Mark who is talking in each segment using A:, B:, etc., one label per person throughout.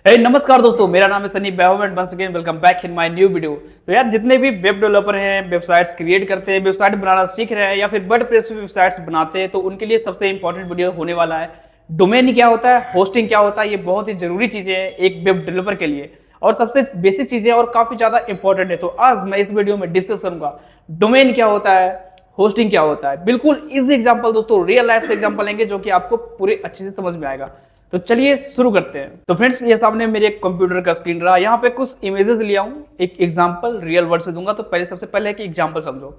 A: नमस्कार दोस्तों, मेरा नाम है सनी बैव and once again welcome back in my new video. तो यार, जितने भी वेब डेवलपर हैं, वेबसाइट्स क्रिएट करते हैं, वेबसाइट बनाना सीख रहे हैं या फिर वर्डप्रेस पे वेबसाइट्स बनाते हैं, तो उनके लिए सबसे इंपॉर्टेंट वीडियो होने वाला है। डोमेन क्या होता है, होस्टिंग क्या होता है, ये बहुत ही जरूरी चीजें हैं एक वेब डेवलपर के लिए और सबसे बेसिक चीजें और काफी ज्यादा इंपॉर्टेंट है। तो आज मैं इस वीडियो में डिस्कस करूंगा डोमेन क्या होता है, होस्टिंग क्या होता है। बिल्कुल इजी एग्जांपल दोस्तों, रियल लाइफ से एग्जांपल लेंगे जो कि आपको पूरे अच्छे से समझ में आएगा। तो चलिए शुरू करते हैं। तो फ्रेंड्स, ये सामने मेरे कंप्यूटर का स्क्रीन रहा, यहाँ पे कुछ इमेजेस लिया हूँ, एक एग्जांपल रियल वर्ड से दूंगा। तो पहले सबसे पहले कि एग्जांपल समझो।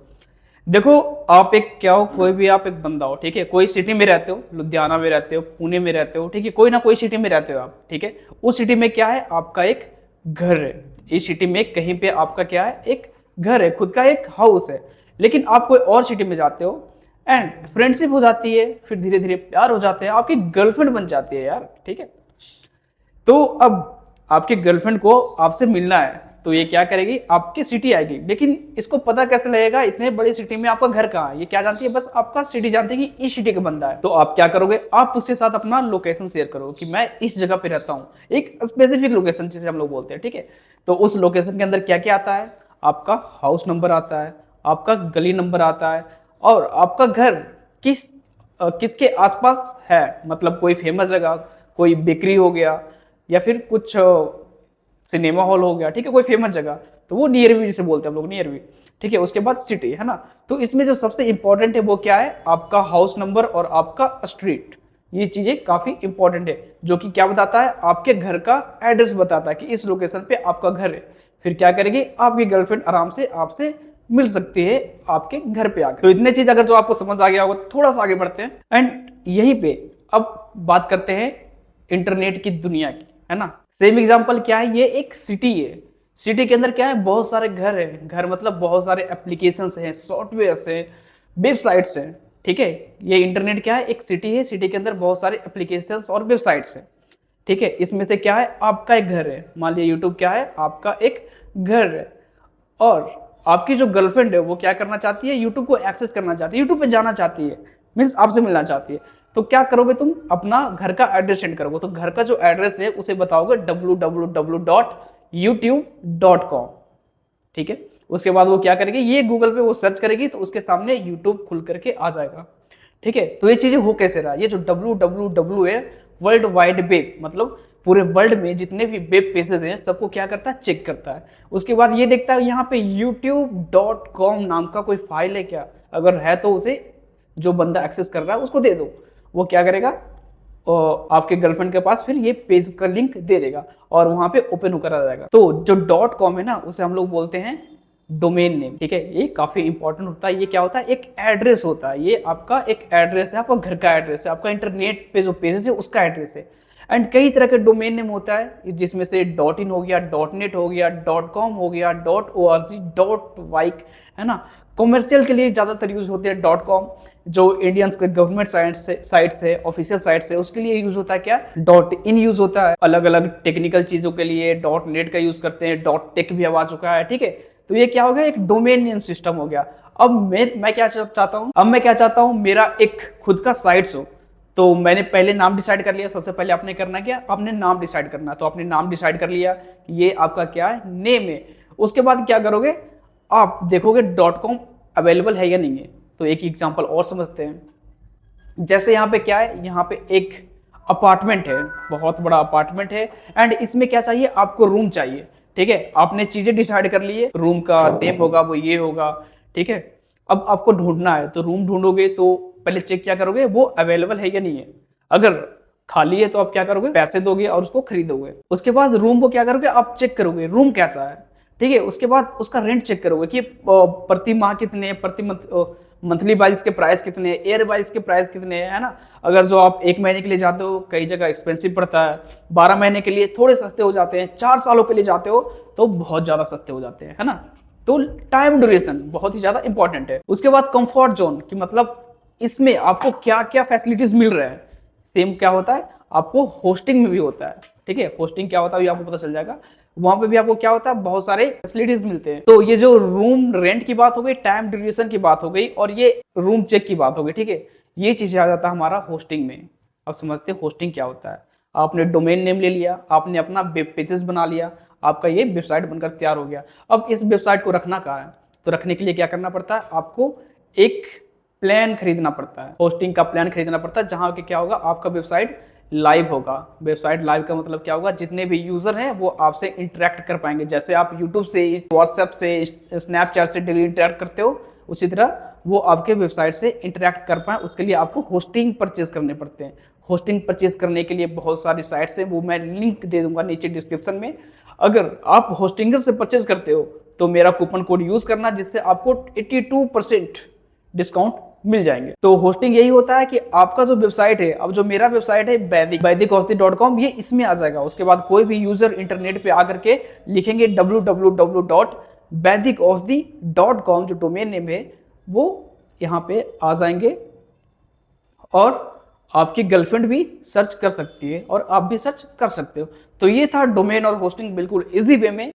A: देखो, आप एक क्या हो, कोई भी आप एक बंदा हो, ठीक है। कोई सिटी में रहते हो, लुधियाना में रहते हो, पुणे में रहते हो, ठीक है। कोई ना कोई सिटी में रहते हो आप, ठीक है। उस सिटी में क्या है, आपका एक घर है। इस सिटी में कहीं पे आपका क्या है, एक घर है, खुद का एक हाउस है। लेकिन आप कोई और सिटी में जाते हो एंड फ्रेंडशिप हो जाती है, फिर धीरे धीरे प्यार हो जाते हैं, आपकी गर्लफ्रेंड बन जाती है यार, ठीक है। तो अब आपकी गर्लफ्रेंड को आपसे मिलना है, तो ये क्या करेगी, आपकी सिटी आएगी। लेकिन इसको पता कैसे लगेगा इतने बड़ी सिटी में आपका घर कहाँ है? ये क्या जानती है, बस आपका सिटी जानती है कि इस सिटी का बंदा है। तो आप क्या करोगे, आप उसके साथ अपना लोकेशन शेयर करोगे कि मैं इस जगह पे रहता हूँ, एक स्पेसिफिक लोकेशन जिसे हम लोग बोलते हैं, ठीक है। तो उस लोकेशन के अंदर क्या क्या आता है, आपका हाउस नंबर आता है, आपका गली नंबर आता है, और आपका घर किसके आसपास है, मतलब कोई फेमस जगह, कोई बेकरी हो गया या फिर कुछ सिनेमा हॉल हो गया, ठीक है, कोई फेमस जगह, तो वो नियर भी जिसे बोलते हैं हम लोग, नियर भी, ठीक है। उसके बाद सिटी है ना। तो इसमें जो सबसे इंपॉर्टेंट है वो क्या है, आपका हाउस नंबर और आपका स्ट्रीट। ये चीजें काफी इंपॉर्टेंट है, जो कि क्या बताता है, आपके घर का एड्रेस बताता है कि इस लोकेशन पे आपका घर है। फिर क्या करेगी, आपकी गर्लफ्रेंड आराम से आपसे मिल सकती है आपके घर पे आकर। तो इतने चीज अगर जो आपको समझ आ गया होगा, थोड़ा सा आगे बढ़ते हैं एंड यहीं पे अब बात करते हैं इंटरनेट की दुनिया की, है ना। सेम एग्जांपल क्या है, ये एक सिटी है। सिटी के अंदर क्या है, बहुत सारे घर है। घर मतलब बहुत सारे एप्लीकेशंस हैं, सॉफ्टवेयर्स हैं, वेबसाइट्स हैं, ठीक है। ये इंटरनेट क्या है, एक सिटी है। सिटी के अंदर बहुत सारे एप्लीकेशंस और वेबसाइट्स हैं, ठीक है। इसमें से क्या है, आपका एक घर है। मान लिया यूट्यूब क्या है, आपका एक घर है। और आपकी जो गर्लफ्रेंड है वो क्या करना चाहती है, यूट्यूब को एक्सेस करना चाहती है, यूट्यूब पे जाना चाहती है, मीन्स आपसे मिलना चाहती है। तो क्या करोगे, तुम अपना घर का एड्रेस सेंड करोगे। तो घर का जो एड्रेस है उसे बताओगे www.youtube.com, ठीक है। उसके बाद वो क्या करेगी, ये गूगल पे वो सर्च करेगी तो उसके सामने यूट्यूब खुल करके आ जाएगा, ठीक है। तो ये चीजें हो कैसे रहा, ये जो www है, वर्ल्ड वाइड वेब, मतलब पूरे वर्ल्ड में जितने भी वेब पेजेस हैं सबको क्या करता है, चेक करता है। उसके बाद ये देखता है यहाँ पे youtube.com नाम का कोई फाइल है क्या, अगर है तो उसे जो बंदा एक्सेस कर रहा है उसको दे दो। वो क्या करेगा, और आपके गर्लफ्रेंड के पास फिर ये पेज का लिंक दे देगा और वहां पे ओपन होकर आ जाएगा। तो जो .com है ना, उसे हम लोग बोलते हैं डोमेन नेम, ठीक है। ये काफी इंपॉर्टेंट होता है। ये क्या होता है, एक एड्रेस होता है। ये आपका एक एड्रेस है, आपका घर का एड्रेस है, आपका इंटरनेट पे जो पेज है उसका एड्रेस है। एंड कई तरह के डोमेन नेम होता है, जिसमें से .in हो गया, .net हो गया, .com हो गया, .org, .yk, है ना। कॉमर्शियल के लिए ज्यादातर यूज होते हैं .com, जो इंडियंस के गवर्नमेंट साइट से ऑफिशियल साइट से, उसके लिए यूज होता है क्या, .in यूज होता है। अलग अलग टेक्निकल चीजों के लिए .net का यूज करते हैं, .tech भी आ चुका है, ठीक है। तो ये क्या हो गया, एक डोमेन नेम सिस्टम हो गया। अब मैं क्या चाहता हूँ, मेरा एक खुद का साइट्स हो। तो मैंने पहले नाम डिसाइड कर लिया। सबसे पहले आपने करना क्या, आपने नाम डिसाइड करना। तो आपने नाम डिसाइड कर लिया, ये आपका क्या है, नेम है। उसके बाद क्या करोगे, आप देखोगे .com अवेलेबल है या नहीं है। तो एक एग्जांपल और समझते हैं। जैसे यहाँ पे क्या है, यहाँ पे एक अपार्टमेंट है, बहुत बड़ा अपार्टमेंट है एंड इसमें क्या चाहिए, आपको रूम चाहिए, ठीक है। आपने चीजें डिसाइड कर ली है, रूम का नेम होगा वो ये होगा, ठीक है। अब आपको ढूंढना है, तो रूम ढूंढोगे तो पहले चेक क्या करोगे, वो अवेलेबल है या नहीं है। अगर खाली है तो आप क्या करोगे, पैसे दोगे और उसको खरीदोगे। उसके बाद रूम को क्या करोगे, आप चेक करोगे रूम कैसा है, ठीक है। उसके बाद उसका रेंट चेक करोगे कि प्रति माह कितने, प्रति मंथली वाइज के प्राइस कितने, ईयर वाइज के प्राइस कितने, है ना। अगर जो आप 1 महीने के लिए जाते हो कई जगह एक्सपेंसिव पड़ता है, 12 महीने के लिए थोड़े सस्ते हो जाते हैं, 4 सालों के लिए जाते हो तो बहुत ज्यादा सस्ते हो जाते हैं, है ना। तो टाइम ड्यूरेशन बहुत ही ज्यादा इंपॉर्टेंट है। उसके बाद कंफर्ट जोन की मतलब इसमें आपको क्या क्या फैसिलिटीज मिल रहा है। सेम क्या होता है, आपको होस्टिंग में भी होता है, ठीक है। होस्टिंग क्या होता है ये आपको पता चल जाएगा। वहां पे भी आपको क्या होता है, बहुत सारे फैसिलिटीज मिलते हैं। तो ये जो रूम रेंट की बात हो गई, टाइम ड्यूरेशन की बात हो गई और ये रूम चेक की बात हो गई, ठीक है। ये चीजें आ जाता है हमारा होस्टिंग में। अब समझते हैं होस्टिंग क्या होता है। आपने डोमेन नेम ले लिया, आपने अपना वेब पेजेस बना लिया, आपका ये वेबसाइट बनकर तैयार हो गया। अब इस वेबसाइट को रखना कहाँ है? तो रखने के लिए क्या करना पड़ता है? आपको एक प्लान खरीदना पड़ता है, होस्टिंग का प्लान खरीदना पड़ता है, जहाँ के क्या होगा, आपका वेबसाइट लाइव होगा। वेबसाइट लाइव का मतलब क्या होगा? जितने भी यूजर हैं वो आपसे इंटरेक्ट कर पाएंगे। जैसे आप यूट्यूब से, व्हाट्सएप से, स्नैपचैट से डेली इंटरेक्ट करते हो, उसी तरह वो आपके वेबसाइट से इंटरेक्ट कर पाए, उसके लिए आपको होस्टिंग परचेज करने पड़ते हैं। होस्टिंग परचेज करने के लिए बहुत सारी साइट्स हैं, वो मैं लिंक दे दूंगा नीचे डिस्क्रिप्शन में। अगर आप होस्टिंगर से परचेज करते हो तो मेरा कूपन कोड यूज करना, जिससे आपको 82% डिस्काउंट मिल जाएंगे। तो होस्टिंग यही होता है कि आपका जो वेबसाइट है, अब जो मेरा वेबसाइट है वैदिकौषधि.com, ये इसमें आ जाएगा। उसके बाद कोई भी यूजर इंटरनेट पे आकर के लिखेंगे www.वैदिकौषधि.com, जो डोमेन नेम है, वो यहाँ पे आ जाएंगे और आपकी गर्लफ्रेंड भी सर्च कर सकती है और आप भी सर्च कर सकते हो। तो ये था डोमेन और होस्टिंग बिल्कुल इजी वे में।